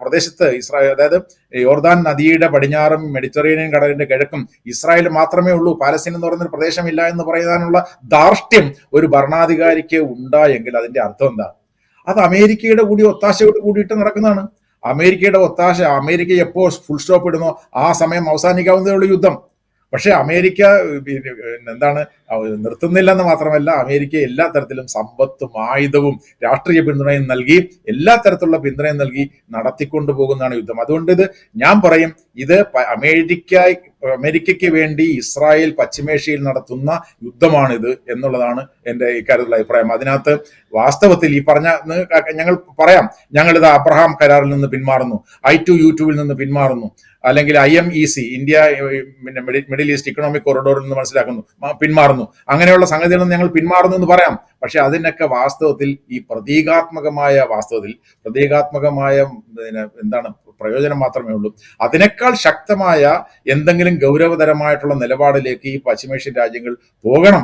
പ്രദേശത്ത് അതായത് യോർദാൻ നദിയുടെ പടിഞ്ഞാറും മെഡിറ്ററേനിയൻ കടലിന്റെ കിഴക്കും ഇസ്രായേൽ മാത്രമേ ഉള്ളൂ, പാലസ്തീൻ എന്ന് പറയുന്ന ഒരു പ്രദേശമില്ല എന്ന് പറയാനുള്ള ധാർഷ്ട്യം ഒരു ഭരണാധികാരിക്ക് ഉണ്ടായെങ്കിൽ അതിന്റെ അർത്ഥം എന്താ? അത് അമേരിക്കയുടെ കൂടി ഒത്താശയോട് കൂടിയിട്ട് നടക്കുന്നതാണ്. അമേരിക്ക എപ്പോൾ ഫുൾ സ്റ്റോപ്പ് ഇടുന്നോ ആ സമയം അവസാനിക്കാവുന്നതേ ഉള്ളൂ യുദ്ധം. പക്ഷെ അമേരിക്ക നിർത്തുന്നില്ലെന്ന് മാത്രമല്ല, അമേരിക്ക എല്ലാ തരത്തിലും സമ്പത്തും ആയുധവും രാഷ്ട്രീയ പിന്തുണയും നൽകി എല്ലാ തരത്തിലുള്ള പിന്തുണയും നൽകി നടത്തിക്കൊണ്ടു പോകുന്നതാണ് യുദ്ധം. അതുകൊണ്ട് ഞാൻ പറയും, ഇത് അമേരിക്കയ്ക്ക് വേണ്ടി ഇസ്രായേൽ പശ്ചിമേഷ്യയിൽ നടത്തുന്ന യുദ്ധമാണിത് എന്നുള്ളതാണ് എൻ്റെ ഇക്കാര്യത്തിലുള്ള അഭിപ്രായം. അതിനകത്ത് വാസ്തവത്തിൽ ഈ പറഞ്ഞ ഞങ്ങളിത് അബ്രഹാം കരാറിൽ നിന്ന് പിന്മാറുന്നു, I2U2 നിന്ന് പിന്മാറുന്നു, അല്ലെങ്കിൽ IMEC India Middle East economic കോറിഡോറിൽ നിന്ന് പിന്മാറുന്നു, അങ്ങനെയുള്ള സംഗതികളിൽ നിന്ന് ഞങ്ങൾ പിന്മാറുന്നു എന്ന് പറയാം. പക്ഷെ അതിനൊക്കെ വാസ്തവത്തിൽ ഈ പ്രതീകാത്മകമായ പ്രയോജനം മാത്രമേ ഉള്ളൂ. അതിനേക്കാൾ ശക്തമായ എന്തെങ്കിലും ഗൗരവതരമായിട്ടുള്ള നിലപാടിലേക്ക് ഈ പശ്ചിമേഷ്യൻ രാജ്യങ്ങൾ പോകണം.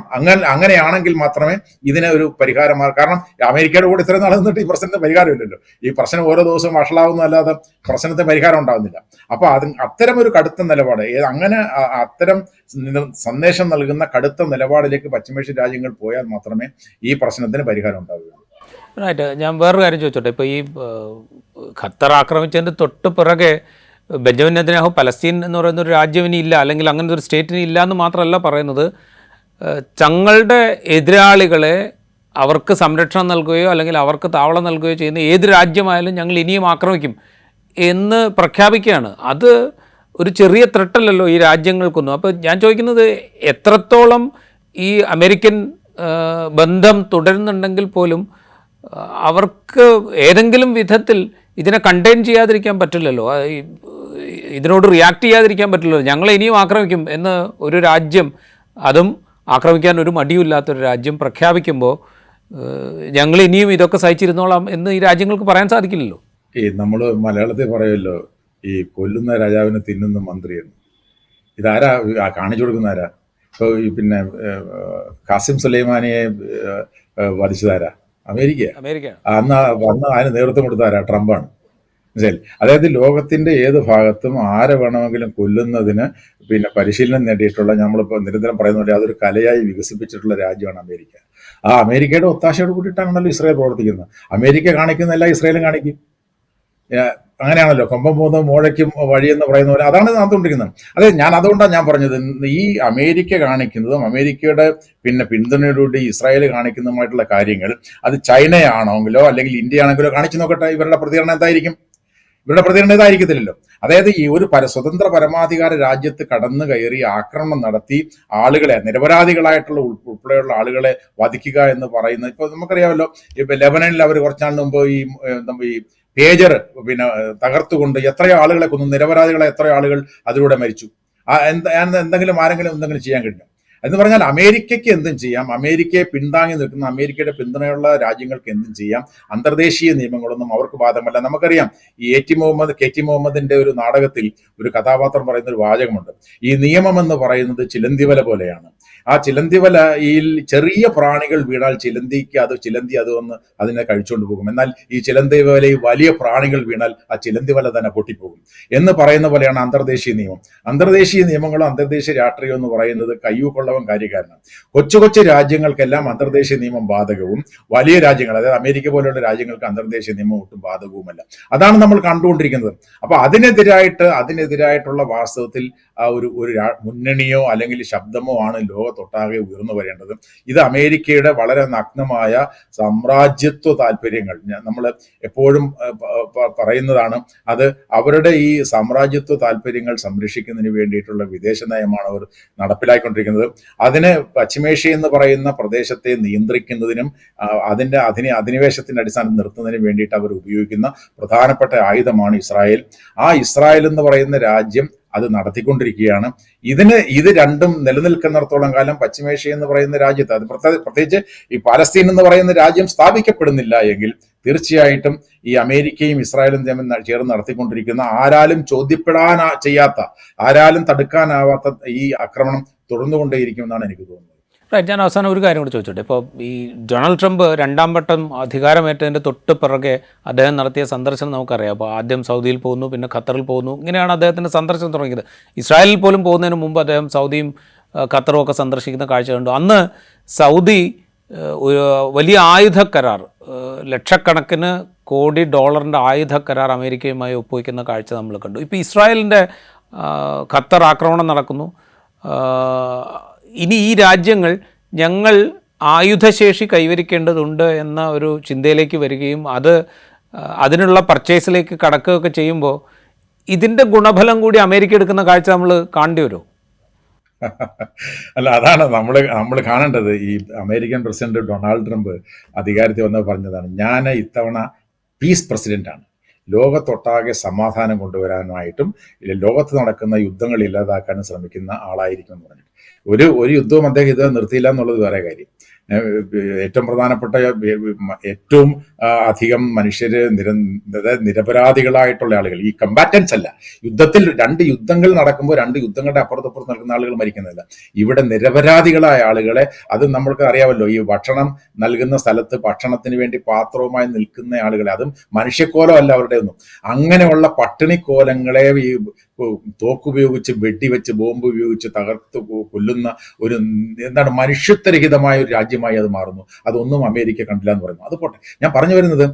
അങ്ങനെയാണെങ്കിൽ മാത്രമേ ഇതിന് ഒരു പരിഹാരമാകും. കാരണം അമേരിക്കയുടെ കൂടെ ഇത്രയും നാൾ നിന്നിട്ട് ഈ പ്രശ്നത്തിന് പരിഹാരമില്ലല്ലോ. ഈ പ്രശ്നം ഓരോ ദിവസവും വഷളാവുന്നതല്ലാതെ പ്രശ്നത്തിന് പരിഹാരം ഉണ്ടാകുന്നില്ല. അപ്പൊ അത്തരം ഒരു കടുത്ത നിലപാട്, അത്തരം സന്ദേശം നൽകുന്ന കടുത്ത നിലപാടിലേക്ക് പശ്ചിമേഷ്യൻ രാജ്യങ്ങൾ പോയാൽ മാത്രമേ ഈ പ്രശ്നത്തിന് പരിഹാരം ഉണ്ടാവുകയുള്ളൂ. ഞാൻ വേറൊരു കാര്യം ചോദിച്ചോട്ടെ. ഇപ്പോൾ ഈ ഖത്തർ ആക്രമിച്ചതിൻ്റെ തൊട്ട് പിറകെ ബെഞ്ചമിൻ നെതന്യാഹു പലസ്തീൻ എന്ന് പറയുന്ന ഒരു രാജ്യം ഇനി ഇല്ല, അല്ലെങ്കിൽ അങ്ങനത്തെ ഒരു സ്റ്റേറ്റിന് ഇല്ല എന്ന് മാത്രമല്ല പറയുന്നത്, തങ്ങളുടെ എതിരാളികളെ അവർക്ക് സംരക്ഷണം നൽകുകയോ അല്ലെങ്കിൽ അവർക്ക് താവളം നൽകുകയോ ചെയ്യുന്ന ഏത് രാജ്യമായാലും ഞങ്ങൾ ഇനിയും ആക്രമിക്കും എന്ന് പ്രഖ്യാപിക്കുകയാണ്. അത് ഒരു ചെറിയ ത്രെട്ടല്ലല്ലോ ഈ രാജ്യങ്ങൾക്കൊന്നും. അപ്പോൾ ഞാൻ ചോദിക്കുന്നത്, എത്രത്തോളം ഈ അമേരിക്കൻ ബന്ധം തുടരുന്നുണ്ടെങ്കിൽ പോലും അവർക്ക് ഏതെങ്കിലും വിധത്തിൽ ഇതിനെ കണ്ടെയ്ൻ ചെയ്യാതിരിക്കാൻ പറ്റില്ലല്ലോ, ഇതിനോട് റിയാക്ട് ചെയ്യാതിരിക്കാൻ പറ്റില്ലല്ലോ. ഞങ്ങളെ ഇനിയും ആക്രമിക്കും എന്ന് ഒരു രാജ്യം, അതും ആക്രമിക്കാൻ ഒരു മടിയില്ലാത്തൊരു രാജ്യം പ്രഖ്യാപിക്കുമ്പോൾ ഞങ്ങൾ ഇനിയും ഇതൊക്കെ സഹിച്ചിരുന്നോളാം എന്ന് ഈ രാജ്യങ്ങൾക്ക് പറയാൻ സാധിക്കില്ലല്ലോ. നമ്മൾ മലയാളത്തിൽ പറയുമല്ലോ, ഈ കൊല്ലുന്ന രാജാവിനെ തിന്നുന്ന മന്ത്രി എന്ന്. ഇതാരാ കാണിച്ചു കൊടുക്കുന്ന ആരാ? ഇപ്പോൾ ഖാസിം സുലൈമാനിയെ വധിച്ചതാരാ? അമേരിക്ക. അന്ന് അതിന് നേതൃത്വം കൊടുത്താരാ? ട്രംപാണ്. മനസ്സിലായി. അതായത് ലോകത്തിന്റെ ഏത് ഭാഗത്തും ആരെ വേണമെങ്കിലും കൊല്ലുന്നതിന് പരിശീലനം നേടിയിട്ടുള്ള, നമ്മളിപ്പോൾ നിരന്തരം പറയുന്ന പോലെ അതൊരു കലയായി വികസിപ്പിച്ചിട്ടുള്ള രാജ്യമാണ് അമേരിക്ക. ആ അമേരിക്കയുടെ ഒത്താശയോട് കൂടിയിട്ടാണല്ലോ ഇസ്രായേൽ പ്രവർത്തിക്കുന്നത്. അമേരിക്ക കാണിക്കുന്നതെല്ലാം ഇസ്രായേലും കാണിക്കും. അങ്ങനെയാണല്ലോ, കൊമ്പം പോകുന്നത് മോഴയ്ക്കും വഴി എന്ന് പറയുന്ന പോലെ അതാണ് നടന്നുകൊണ്ടിരിക്കുന്നത്. അതെ, അതുകൊണ്ടാണ് ഞാൻ പറഞ്ഞത്, ഈ അമേരിക്ക കാണിക്കുന്നതും അമേരിക്കയുടെ പിന്തുണയോടുകൂടി ഇസ്രായേൽ കാണിക്കുന്നതുമായിട്ടുള്ള കാര്യങ്ങൾ അത് ചൈനയാണെങ്കിലോ അല്ലെങ്കിൽ ഇന്ത്യ ആണെങ്കിലോ കാണിച്ചു നോക്കട്ടെ, ഇവരുടെ പ്രതികരണം എന്തായിരിക്കും? ഇവരുടെ പ്രതികരണം ഇതായിരിക്കത്തില്ലല്ലോ. അതായത് ഈ ഒരു സ്വതന്ത്ര പരമാധികാര രാജ്യത്ത് കടന്നു കയറി ആക്രമണം നടത്തി ആളുകളെ, നിരപരാധികളായിട്ടുള്ള ഉൾപ്പെടെയുള്ള ആളുകളെ വധിക്കുക എന്ന് പറയുന്നത്, ഇപ്പൊ നമുക്കറിയാമല്ലോ, ഇപ്പൊ ലെബനനിൽ അവർ കുറച്ചാൾ മുമ്പ് ഈ പേജർ തകർത്തുകൊണ്ട് എത്രയോ ആളുകളെ കൊന്നു, നിരപരാധികളെ എത്രയോ ആളുകൾ അതിലൂടെ മരിച്ചു. എന്തെങ്കിലും എന്തെങ്കിലും ചെയ്യാൻ കഴിയും എന്ന് പറഞ്ഞാൽ അമേരിക്കയ്ക്ക് എന്തും ചെയ്യാം. അമേരിക്കയെ പിന്താങ്ങി നിൽക്കുന്ന, അമേരിക്കയുടെ പിന്തുണയുള്ള രാജ്യങ്ങൾക്ക് എന്തും ചെയ്യാം. അന്തർദേശീയ നിയമങ്ങളൊന്നും അവർക്ക് ബാധകമല്ല. നമുക്കറിയാം, ഈ കെ ടി മുഹമ്മദിന്റെ ഒരു നാടകത്തിൽ ഒരു കഥാപാത്രം പറയുന്ന ഒരു വാചകമുണ്ട്. ഈ നിയമം എന്ന് പറയുന്നത് ചിലന്തിവല പോലെയാണ്. ആ ചിലന്തിവലയിൽ ചെറിയ പ്രാണികൾ വീണാൽ ചിലന്തി അത് വന്ന് അതിനെ കഴിച്ചുകൊണ്ട് പോകും. എന്നാൽ ഈ ചിലന്തിവലയിൽ വലിയ പ്രാണികൾ വീണാൽ ആ ചിലന്തിവല തന്നെ പൊട്ടിപ്പോകും എന്ന് പറയുന്ന പോലെയാണ് അന്തർദേശീയ നിയമം. അന്തർദേശീയ നിയമങ്ങളും അന്തർദേശീയ രാഷ്ട്രീയം എന്ന് പറയുന്നത് കയ്യൂക്കൊള്ളവൻ കാര്യക്കാരനാണ്. കൊച്ചു കൊച്ചു രാജ്യങ്ങൾക്കെല്ലാം അന്തർദേശീയ നിയമം ബാധകവും, വലിയ രാജ്യങ്ങൾ, അതായത് അമേരിക്ക പോലെയുള്ള രാജ്യങ്ങൾക്ക് അന്തർദേശീയ നിയമം ഒട്ടും ബാധകവുമല്ല. അതാണ് നമ്മൾ കണ്ടുകൊണ്ടിരിക്കുന്നത്. അപ്പൊ അതിനെതിരായിട്ടുള്ള വാസ്തവത്തിൽ ആ ഒരു മുന്നണിയോ അല്ലെങ്കിൽ ശബ്ദമോ ആണ് ലോകത്തൊട്ടാകെ ഉയർന്നു വരേണ്ടത്. ഇത് അമേരിക്കയുടെ വളരെ നഗ്നമായ സാമ്രാജ്യത്വ താല്പര്യങ്ങൾ, നമ്മൾ എപ്പോഴും പറയുന്നതാണ്, അത് അവരുടെ ഈ സാമ്രാജ്യത്വ താല്പര്യങ്ങൾ സംരക്ഷിക്കുന്നതിന് വേണ്ടിയിട്ടുള്ള വിദേശ നയമാണ് അവർ നടപ്പിലാക്കിക്കൊണ്ടിരിക്കുന്നത്. അതിന് പശ്ചിമേഷ്യ എന്ന് പറയുന്ന പ്രദേശത്തെ നിയന്ത്രിക്കുന്നതിനും അധിനിവേശത്തിന്റെ അടിസ്ഥാനത്തിൽ നിർത്തുന്നതിനും വേണ്ടിയിട്ട് അവർ ഉപയോഗിക്കുന്ന പ്രധാനപ്പെട്ട ആയുധമാണ് ഇസ്രായേൽ. ആ ഇസ്രായേൽ എന്ന് പറയുന്ന രാജ്യം അത് നടത്തിക്കൊണ്ടിരിക്കുകയാണ്. ഇത് രണ്ടും നിലനിൽക്കുന്നിടത്തോളം കാലം പശ്ചിമേഷ്യ എന്ന് പറയുന്ന രാജ്യത്ത്, അത് പ്രത്യേകിച്ച് ഈ പാലസ്തീൻ എന്ന് പറയുന്ന രാജ്യം സ്ഥാപിക്കപ്പെടുന്നില്ല എങ്കിൽ തീർച്ചയായിട്ടും ഈ അമേരിക്കയും ഇസ്രായേലും തമ്മിൽ ചേർന്ന് നടത്തിക്കൊണ്ടിരിക്കുന്ന, ആരാലും ചെയ്യാത്ത, ആരാലും തടുക്കാനാവാത്ത ഈ ആക്രമണം തുടർന്നുകൊണ്ടേയിരിക്കുമെന്നാണ് എനിക്ക് തോന്നുന്നത്. ഞാൻ അവസാനം ഒരു കാര്യം കൂടി ചോദിച്ചോട്ടെ. ഇപ്പോൾ ഈ ഡൊണാൾഡ് ട്രംപ് രണ്ടാം വട്ടം അധികാരമേറ്റതിൻ്റെ തൊട്ട് പിറകെ അദ്ദേഹം നടത്തിയ സന്ദർശനം നമുക്കറിയാം. അപ്പോൾ ആദ്യം സൗദിയിൽ പോകുന്നു, പിന്നെ ഖത്തറിൽ പോകുന്നു. ഇങ്ങനെയാണ് അദ്ദേഹത്തിൻ്റെ സന്ദർശനം തുടങ്ങിയത്. ഇസ്രായേലിൽ പോലും പോകുന്നതിന് മുമ്പ് അദ്ദേഹം സൗദിയും ഖത്തറും ഒക്കെ സന്ദർശിക്കുന്ന കാഴ്ച കണ്ടു. അന്ന് സൗദി ഒരു വലിയ ആയുധ കരാർ, ലക്ഷക്കണക്കിന് കോടി ഡോളറിൻ്റെ ആയുധ കരാർ അമേരിക്കയുമായി ഒപ്പുവയ്ക്കുന്ന കാഴ്ച നമ്മൾ കണ്ടു. ഇപ്പോൾ ഇസ്രായേലിൻ്റെ ഖത്തർ ആക്രമണം നടക്കുന്നു. ഇനി ഈ രാജ്യങ്ങൾ ഞങ്ങൾ ആയുധശേഷി കൈവരിക്കേണ്ടതുണ്ട് എന്ന ഒരു ചിന്തയിലേക്ക് വരികയും അതിനുള്ള പർച്ചേസിലേക്ക് കടക്കുകയൊക്കെ ചെയ്യുമ്പോൾ ഇതിൻ്റെ ഗുണഫലം കൂടി അമേരിക്ക എടുക്കുന്ന കാഴ്ച നമ്മൾ കാണേണ്ടി വരുമോ? അല്ല, അതാണ് നമ്മൾ കാണേണ്ടത്. ഈ അമേരിക്കൻ പ്രസിഡന്റ് ഡൊണാൾഡ് ട്രംപ് അധികാരത്തിൽ വന്നപ്പോൾ പറഞ്ഞതാണ്, ഞാൻ ഇത്തവണ പീസ് പ്രസിഡന്റാണ്, ലോകത്തൊട്ടാകെ സമാധാനം കൊണ്ടുവരാനായിട്ടും ലോകത്ത് നടക്കുന്ന യുദ്ധങ്ങൾ ഇല്ലാതാക്കാനും ശ്രമിക്കുന്ന ആളായിരിക്കും എന്ന് പറഞ്ഞിട്ട് ഒരു യുദ്ധവും അദ്ദേഹം ഇത് നിർത്തിയില്ല എന്നുള്ളത് വേറെ കാര്യം. ഏറ്റവും പ്രധാനപ്പെട്ട, ഏറ്റവും അധികം മനുഷ്യര് നിരപരാധികളായിട്ടുള്ള ആളുകൾ, ഈ കമ്പാറ്റൻസ് അല്ല, രണ്ട് യുദ്ധങ്ങൾ നടക്കുമ്പോൾ രണ്ട് യുദ്ധങ്ങളുടെ അപ്പുറത്തപ്പുറത്ത് നിൽക്കുന്ന ആളുകൾ മരിക്കുന്നില്ല. ഇവിടെ നിരപരാധികളായ ആളുകളെ, അത് നമ്മൾക്ക് അറിയാമല്ലോ, ഈ ഭക്ഷണം നൽകുന്ന സ്ഥലത്ത് ഭക്ഷണത്തിന് വേണ്ടി പാത്രവുമായി നിൽക്കുന്ന ആളുകളെ, അതും മനുഷ്യക്കോലം അല്ല അവരുടെ ഒന്നും, അങ്ങനെയുള്ള പട്ടിണിക്കോലങ്ങളെ ഈ തോക്കുപയോഗിച്ച് വെടിവെച്ച് ബോംബ് ഉപയോഗിച്ച് തകർത്ത് കൊല്ലുന്ന ഒരു മനുഷ്യത്വരഹിതമായ ഒരു രാജ്യമായി അത് മാറുന്നു. അതൊന്നും അമേരിക്ക കണ്ടില്ല എന്ന് പറയുന്നു. അത് പോട്ടെ, ഞാൻ പറഞ്ഞു വരുന്നത്,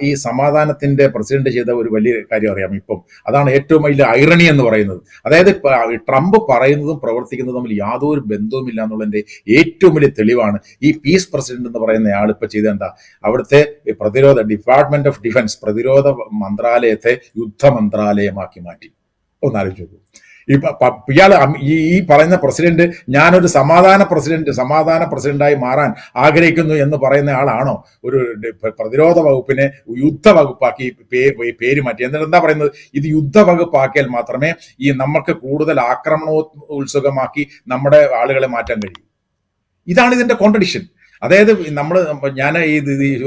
ഈ സമാധാനത്തിന്റെ പ്രസിഡന്റ് ചെയ്ത ഒരു വലിയ കാര്യം അറിയാം ഇപ്പം. അതാണ് ഏറ്റവും വലിയ ഐറണി എന്ന് പറയുന്നത്. അതായത് ട്രംപ് പറയുന്നതും പ്രവർത്തിക്കുന്നതും തമ്മിൽ യാതൊരു ബന്ധവുമില്ല എന്നുള്ളതിന്റെ ഏറ്റവും വലിയ തെളിവാണ് ഈ പീസ് പ്രസിഡന്റ് എന്ന് പറയുന്ന ആൾ ഇപ്പൊ ചെയ്ത എന്താ, അവിടുത്തെ ഡിപ്പാർട്ട്മെന്റ് ഓഫ് ഡിഫൻസ്, പ്രതിരോധ മന്ത്രാലയത്തെ യുദ്ധ മന്ത്രാലയമാക്കി മാറ്റി. ഒന്നാലോചിച്ച് നോക്കൂ. ഇയാൾ ഈ പറയുന്ന പ്രസിഡന്റ്, ഞാനൊരു സമാധാന പ്രസിഡന്റായി മാറാൻ ആഗ്രഹിക്കുന്നു എന്ന് പറയുന്ന ആളാണോ ഒരു പ്രതിരോധ വകുപ്പിനെ യുദ്ധ വകുപ്പാക്കി പേര് മാറ്റി? എന്നിട്ട് എന്താ പറയുന്നത്, ഇത് യുദ്ധ വകുപ്പാക്കിയാൽ മാത്രമേ ഈ നമുക്ക് കൂടുതൽ ആക്രമണോത്സുകമാക്കി നമ്മുടെ ആളുകളെ മാറ്റാൻ കഴിയൂ. ഇതാണ് ഇതിന്റെ കോൺട്രഡിക്ഷൻ. അതായത് ഞാൻ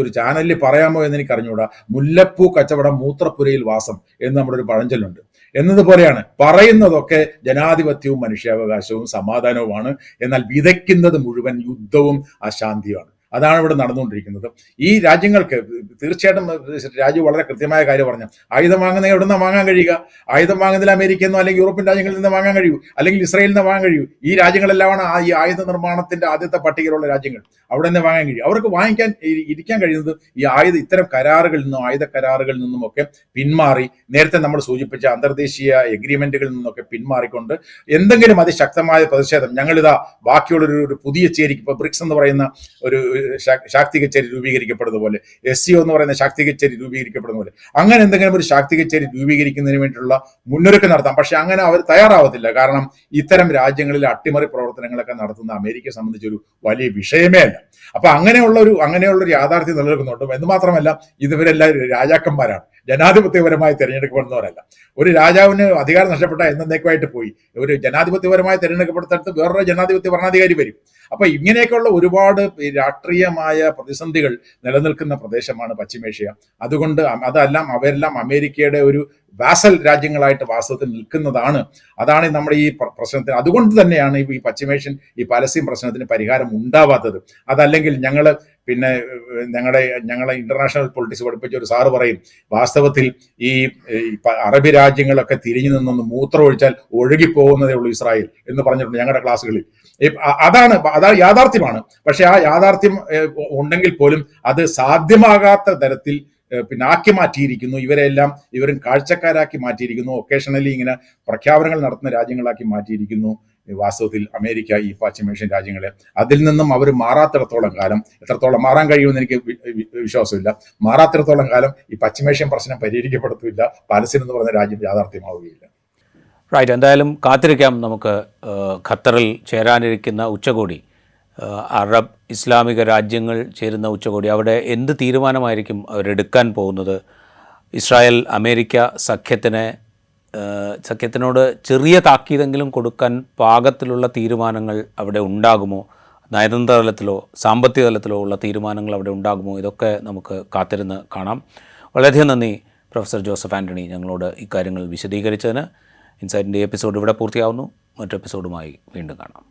ഒരു ചാനലിൽ പറയാമോ എന്ന് എനിക്ക് അറിഞ്ഞുകൂടാ, മുല്ലപ്പൂ കച്ചവടം മൂത്രപ്പുരയിൽ വാസം എന്ന് നമ്മുടെ ഒരു പഴഞ്ചൊല്ലുണ്ട്. എന്നതുപോലെയാണ് പറയുന്നതൊക്കെ ജനാധിപത്യവും മനുഷ്യാവകാശവും സമാധാനവുമാണ്, എന്നാൽ വിതയ്ക്കുന്നത് മുഴുവൻ യുദ്ധവും അശാന്തിയുമാണ്. അതാണ് ഇവിടെ നടന്നുകൊണ്ടിരിക്കുന്നത്. ഈ രാജ്യങ്ങൾക്ക് തീർച്ചയായിട്ടും രാജു വളരെ കൃത്യമായ കാര്യം പറഞ്ഞു. ആയുധം വാങ്ങുന്ന എവിടെ നിന്ന് വാങ്ങാൻ കഴിയുക? ആയുധം വാങ്ങുന്നതിൽ അമേരിക്കയിൽ നിന്നോ അല്ലെങ്കിൽ യൂറോപ്യൻ രാജ്യങ്ങളിൽ നിന്ന് വാങ്ങാൻ കഴിയൂ, അല്ലെങ്കിൽ ഇസ്രായേലിൽ നിന്ന് വാങ്ങാൻ കഴിയൂ. ഈ രാജ്യങ്ങളെല്ലാമാണ് ഈ ആയുധ നിർമ്മാണത്തിന്റെ ആദ്യത്തെ പട്ടികയിലുള്ള രാജ്യങ്ങൾ. അവിടെ നിന്ന് വാങ്ങാൻ കഴിയും. അവർക്ക് ഇരിക്കാൻ കഴിയുന്നത് ഈ ഇത്തരം കരാറുകളിൽ നിന്നും ആയുധ കരാറുകളിൽ നിന്നുമൊക്കെ പിന്മാറി, നേരത്തെ നമ്മൾ സൂചിപ്പിച്ച അന്തർദേശീയ എഗ്രിമെന്റുകളിൽ നിന്നൊക്കെ പിന്മാറിക്കൊണ്ട് എന്തെങ്കിലും അതിശക്തമായ പ്രതിഷേധം, ഞങ്ങളിതാ ബാക്കിയുള്ളൊരു പുതിയ ചേരിക്ക്, ഇപ്പോൾ ബ്രിക്സ് എന്ന് പറയുന്ന ഒരു ശാക്തിക ചേരി രൂപീകരിക്കപ്പെടുന്ന പോലെ, SCO എന്ന് പറയുന്ന ശാക്തിക ചേരി രൂപീകരിക്കപ്പെടുന്ന പോലെ, അങ്ങനെ എന്തെങ്കിലും ഒരു ശാക്തിക ചേരി രൂപീകരിക്കുന്നതിന് വേണ്ടിയുള്ള മുന്നൊരുക്കം നടത്താം. പക്ഷെ അങ്ങനെ അവർ തയ്യാറാവത്തില്ല. കാരണം ഇത്തരം രാജ്യങ്ങളിൽ അട്ടിമറി പ്രവർത്തനങ്ങളൊക്കെ നടത്തുന്ന അമേരിക്കയെ സംബന്ധിച്ചൊരു വലിയ വിഷയമേ അല്ല. അപ്പൊ അങ്ങനെയുള്ളൊരു യാഥാർത്ഥ്യം നിലനിൽക്കുന്നുണ്ട്. എന്ന് മാത്രമല്ല, ഇവരെല്ലാം രാജാക്കന്മാരാണ്, ജനാധിപത്യപരമായി തിരഞ്ഞെടുക്കപ്പെടുന്നവരല്ല. ഒരു രാജാവിന് അധികാരം നഷ്ടപ്പെട്ട എന്നേക്കുമായിട്ട് പോയി. ഒരു ജനാധിപത്യപരമായി തിരഞ്ഞെടുക്കപ്പെടുന്നിടത്ത് വേറൊരു ജനാധിപത്യ ഭരണാധികാരി വരും. അപ്പൊ ഇങ്ങനെയൊക്കെയുള്ള ഒരുപാട് രാഷ്ട്രീയമായ പ്രതിസന്ധികൾ നിലനിൽക്കുന്ന പ്രദേശമാണ് പശ്ചിമേഷ്യ. അതുകൊണ്ട് അവരെല്ലാം അമേരിക്കയുടെ ഒരു വാസൽ രാജ്യങ്ങളായിട്ട് വാസ്തവത്തിൽ നിൽക്കുന്നതാണ്. അതാണ് നമ്മുടെ ഈ പ്രശ്നത്തിന്. അതുകൊണ്ട് തന്നെയാണ് ഈ പശ്ചിമേഷ്യൻ ഈ പലസ്തീൻ പ്രശ്നത്തിന് പരിഹാരം ഉണ്ടാവാത്തത്. അതല്ലെങ്കിൽ ഞങ്ങളെ ഇന്റർനാഷണൽ പൊളിറ്റിക്സ് പഠിപ്പിച്ച ഒരു സാറ് പറയും, വാസ്തവത്തിൽ ഈ അറബി രാജ്യങ്ങളൊക്കെ തിരിഞ്ഞു നിന്നൊന്ന് മൂത്രം ഒഴിച്ചാൽ ഒഴുകിപ്പോകുന്നതേ ഉള്ളൂ ഇസ്രായേൽ എന്ന് പറഞ്ഞിട്ടുണ്ട് ഞങ്ങളുടെ ക്ലാസ്സുകളിൽ. അതാണ് യാഥാർത്ഥ്യമാണ്. പക്ഷെ ആ യാഥാർത്ഥ്യം ഉണ്ടെങ്കിൽ പോലും അത് സാധ്യമാകാത്ത തരത്തിൽ ആക്കി മാറ്റിയിരിക്കുന്നു. ഇവരും കാഴ്ചക്കാരാക്കി മാറ്റിയിരിക്കുന്നു. ഒക്കേഷണലി ഇങ്ങനെ പ്രഖ്യാപനങ്ങൾ നടത്തുന്ന രാജ്യങ്ങളാക്കി മാറ്റിയിരിക്കുന്നു വാസ്തവത്തിൽ അമേരിക്ക ഈ പശ്ചിമേഷ്യൻ രാജ്യങ്ങളെ. അതിൽ നിന്നും അവർ മാറാത്തിടത്തോളം കാലം, എത്രത്തോളം മാറാൻ കഴിയുമെന്ന് എനിക്ക് വിശ്വാസമില്ല, മാറാത്തിടത്തോളം കാലം ഈ പശ്ചിമേഷ്യൻ പ്രശ്നം പരിഹരിക്കപ്പെടത്തില്ല. പലസ്തീൻ എന്ന് പറഞ്ഞ രാജ്യം യാഥാർത്ഥ്യമാവുകയില്ല. റൈറ്റ്. എന്തായാലും കാത്തിരിക്കാം നമുക്ക് ഖത്തറിൽ ചേരാനിരിക്കുന്ന ഉച്ചകോടി, അറബ് ഇസ്ലാമിക രാജ്യങ്ങൾ ചേരുന്ന ഉച്ചകോടി. അവിടെ എന്ത് തീരുമാനമായിരിക്കും അവരെടുക്കാൻ പോകുന്നത്? ഇസ്രായേൽ അമേരിക്ക സഖ്യത്തിനോട് ചെറിയ താക്കീതെങ്കിലും കൊടുക്കാൻ പാകത്തിലുള്ള തീരുമാനങ്ങൾ അവിടെ ഉണ്ടാകുമോ? നയതന്ത്ര തലത്തിലോ സാമ്പത്തിക തലത്തിലോ ഉള്ള തീരുമാനങ്ങൾ അവിടെ ഉണ്ടാകുമോ? ഇതൊക്കെ നമുക്ക് കാത്തിരുന്ന് കാണാം. വളരെയധികം നന്ദി പ്രൊഫസർ ജോസഫ് ആൻ്റണി ഞങ്ങളോട് ഇക്കാര്യങ്ങൾ വിശദീകരിച്ചതിന്. ഇൻസൈറ്റിൻ്റെ എപ്പിസോഡ് ഇവിടെ പൂർത്തിയാവുന്നു. മറ്റു എപ്പിസോഡുമായി വീണ്ടും കാണാം.